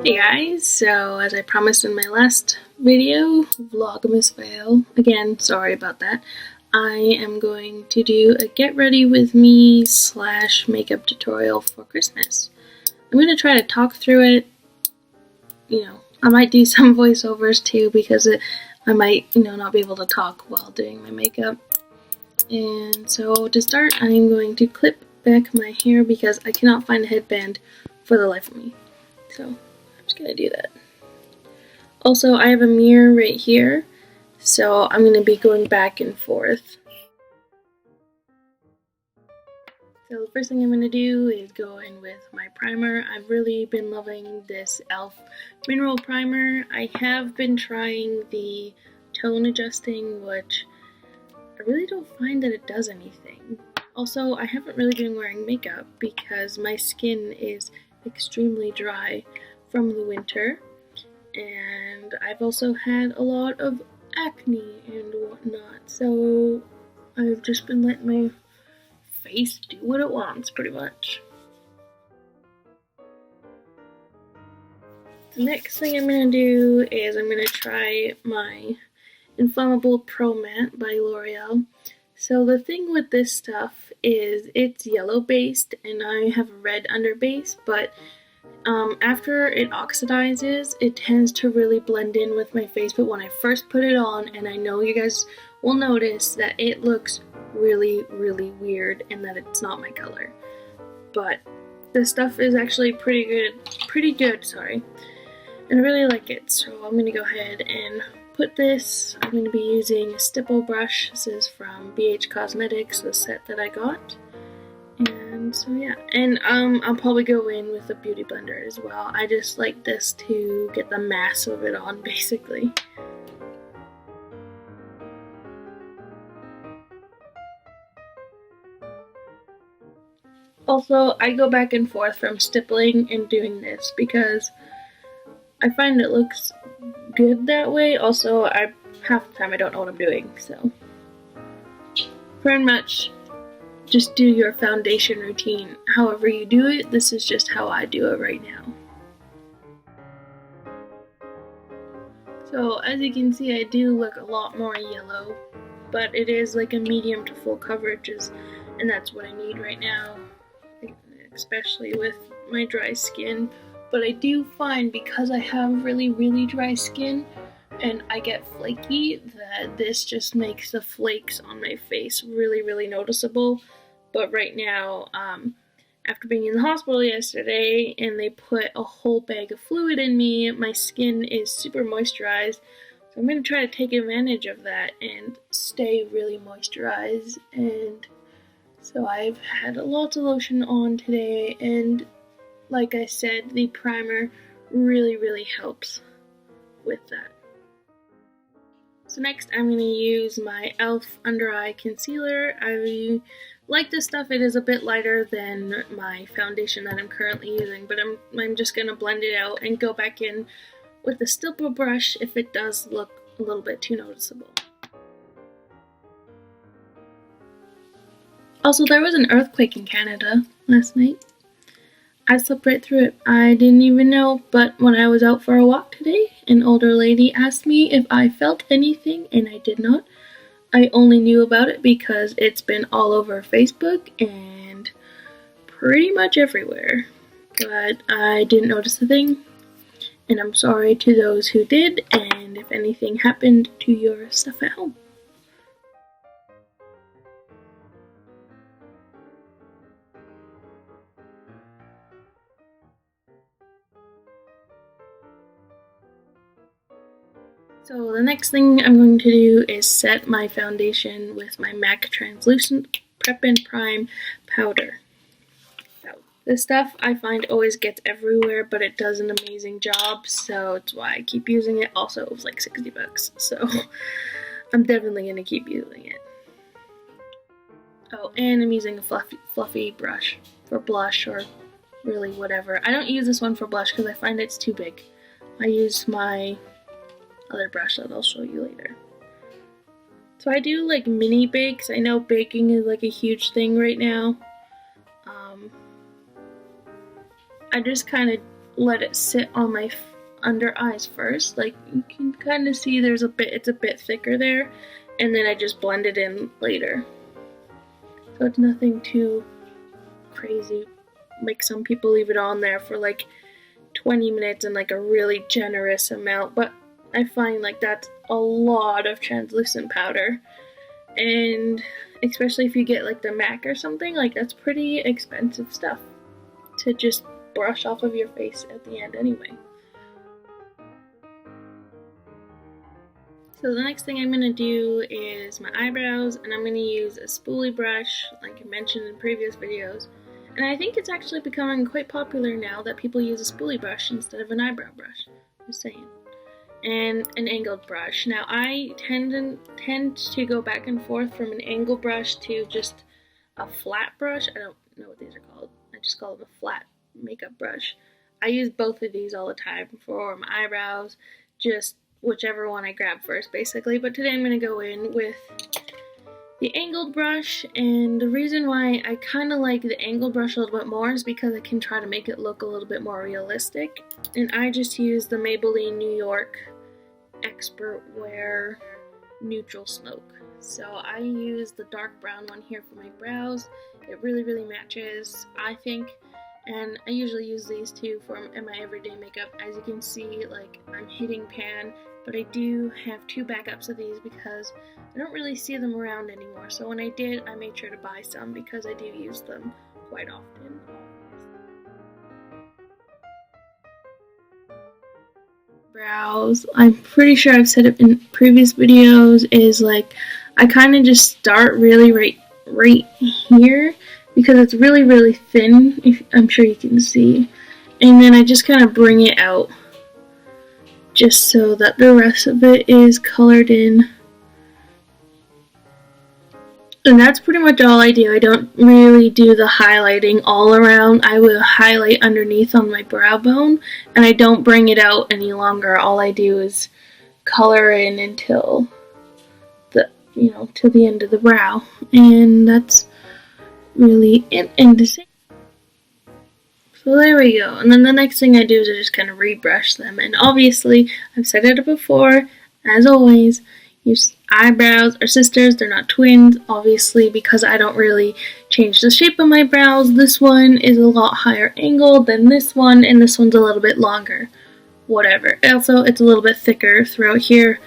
Hey guys, so as I promised in my last video, Vlogmas fail, again, sorry about that, I am going to do a get ready with me / makeup tutorial for Christmas. I'm going to try to talk through it, I might do some voiceovers too because I might, not be able to talk while doing my makeup. And so to start, I'm going to clip back my hair because I cannot find a headband for the life of me. So I'm just going to do that. Also, I have a mirror right here, so I'm going to be going back and forth. So the first thing I'm going to do is go in with my primer. I've really been loving this e.l.f. mineral primer. I have been trying the tone adjusting, which I really don't find that it does anything. Also, I haven't really been wearing makeup because my skin is extremely dry from the winter. And I've also had a lot of acne and whatnot, so I've just been letting my face do what it wants, pretty much. The next thing I'm going to do is I'm going to try my Inflammable Pro Matte by L'Oreal. So the thing with this stuff is it's yellow based and I have a red underbase, but after it oxidizes, it tends to really blend in with my face, but when I first put it on, and I know you guys will notice that it looks really, really weird and that it's not my color. But this stuff is actually pretty good, and I really like it, so I'm going to go ahead and put this. I'm going to be using a stipple brush. This is from BH Cosmetics, the set that I got. And so yeah, and I'll probably go in with a beauty blender as well. I just like this to get the mass of it on, basically. Also, I go back and forth from stippling and doing this because I find it looks good that way. Also, half the time I don't know what I'm doing, so pretty much just do your foundation routine however you do it. This is just how I do it right now. So as you can see, I do look a lot more yellow, but it is like a medium to full coverage, and that's what I need right now, especially with my dry skin. But I do find, because I have really, really dry skin and I get flaky, that this just makes the flakes on my face really, really noticeable. But right now, after being in the hospital yesterday and they put a whole bag of fluid in me, my skin is super moisturized. So I'm going to try to take advantage of that and stay really moisturized. And so I've had lots of lotion on today, and like I said, the primer really, really helps with that. So next I'm going to use my e.l.f. Under Eye Concealer. I like this stuff. It is a bit lighter than my foundation that I'm currently using, but I'm just going to blend it out and go back in with the stipple brush if it does look a little bit too noticeable. Also, there was an earthquake in Canada last night. I slept right through it. I didn't even know, but when I was out for a walk today, an older lady asked me if I felt anything, and I did not. I only knew about it because it's been all over Facebook and pretty much everywhere. But I didn't notice a thing, and I'm sorry to those who did, and if anything happened to your stuff at home. So the next thing I'm going to do is set my foundation with my MAC Translucent Prep and Prime Powder. So this stuff I find always gets everywhere, but it does an amazing job, so it's why I keep using it. Also, it was like 60 bucks, so I'm definitely going to keep using it. Oh, and I'm using a fluffy brush for blush, or really whatever. I don't use this one for blush because I find it's too big. I use my other brush that I'll show you later. So I do like mini bakes. I know baking is like a huge thing right now. I just kind of let it sit on my under eyes first. Like, you can kind of see it's a bit thicker there, and then I just blend it in later. So it's nothing too crazy. Like, some people leave it on there for like 20 minutes and like a really generous amount, but I find like that's a lot of translucent powder, and especially if you get like the MAC or something, like that's pretty expensive stuff to just brush off of your face at the end anyway. So the next thing I'm going to do is my eyebrows, and I'm going to use a spoolie brush like I mentioned in previous videos. And I think it's actually becoming quite popular now that people use a spoolie brush instead of an eyebrow brush. Just saying. And an angled brush. Now I tend to go back and forth from an angled brush to just a flat brush. I don't know what these are called. I just call them a flat makeup brush. I use both of these all the time for my eyebrows, just whichever one I grab first basically. But today I'm going to go in with the angled brush, and the reason why I kind of like the angled brush a little bit more is because I can try to make it look a little bit more realistic. And I just use the Maybelline New York Expert Wear Neutral Smoke. So I use the dark brown one here for my brows. It really matches, I think. And I usually use these two for my everyday makeup. As you can see, like, I'm hitting pan, but I do have two backups of these because I don't really see them around anymore. So when I did, I made sure to buy some because I do use them quite often. Brows, I'm pretty sure I've said it in previous videos, is like I kind of just start really right here because it's really thin, I'm sure you can see, and then I just kind of bring it out just so that the rest of it is colored in. And that's pretty much all I do. I don't really do the highlighting all around. I will highlight underneath on my brow bone, and I don't bring it out any longer. All I do is color in until till the end of the brow. And that's really it. So there we go. And then the next thing I do is I just kind of rebrush them. And obviously, I've said it before, as always, your eyebrows are sisters, they're not twins, obviously, because I don't really change the shape of my brows. This one is a lot higher angled than this one, and this one's a little bit longer. Whatever. Also, it's a little bit thicker throughout here.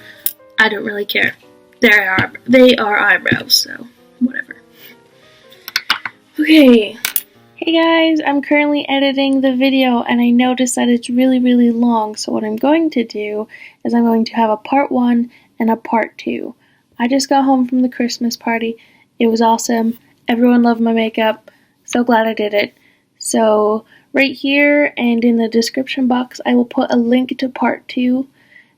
I don't really care. They are eyebrows, so whatever. Okay. Hey guys, I'm currently editing the video and I noticed that it's really long, so what I'm going to do is I'm going to have a part 1 and a part 2. I just got home from the Christmas party. It was awesome. Everyone loved my makeup. So glad I did it. So right here and in the description box I will put a link to part 2.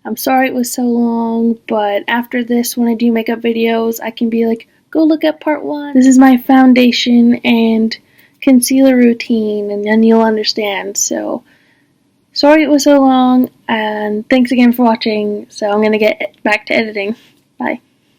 I'm sorry it was so long, but after this, when I do makeup videos, I can be like, go look at part 1. This is my foundation and concealer routine, and then you'll understand. So sorry it was so long, and thanks again for watching. So I'm gonna get back to editing. Bye.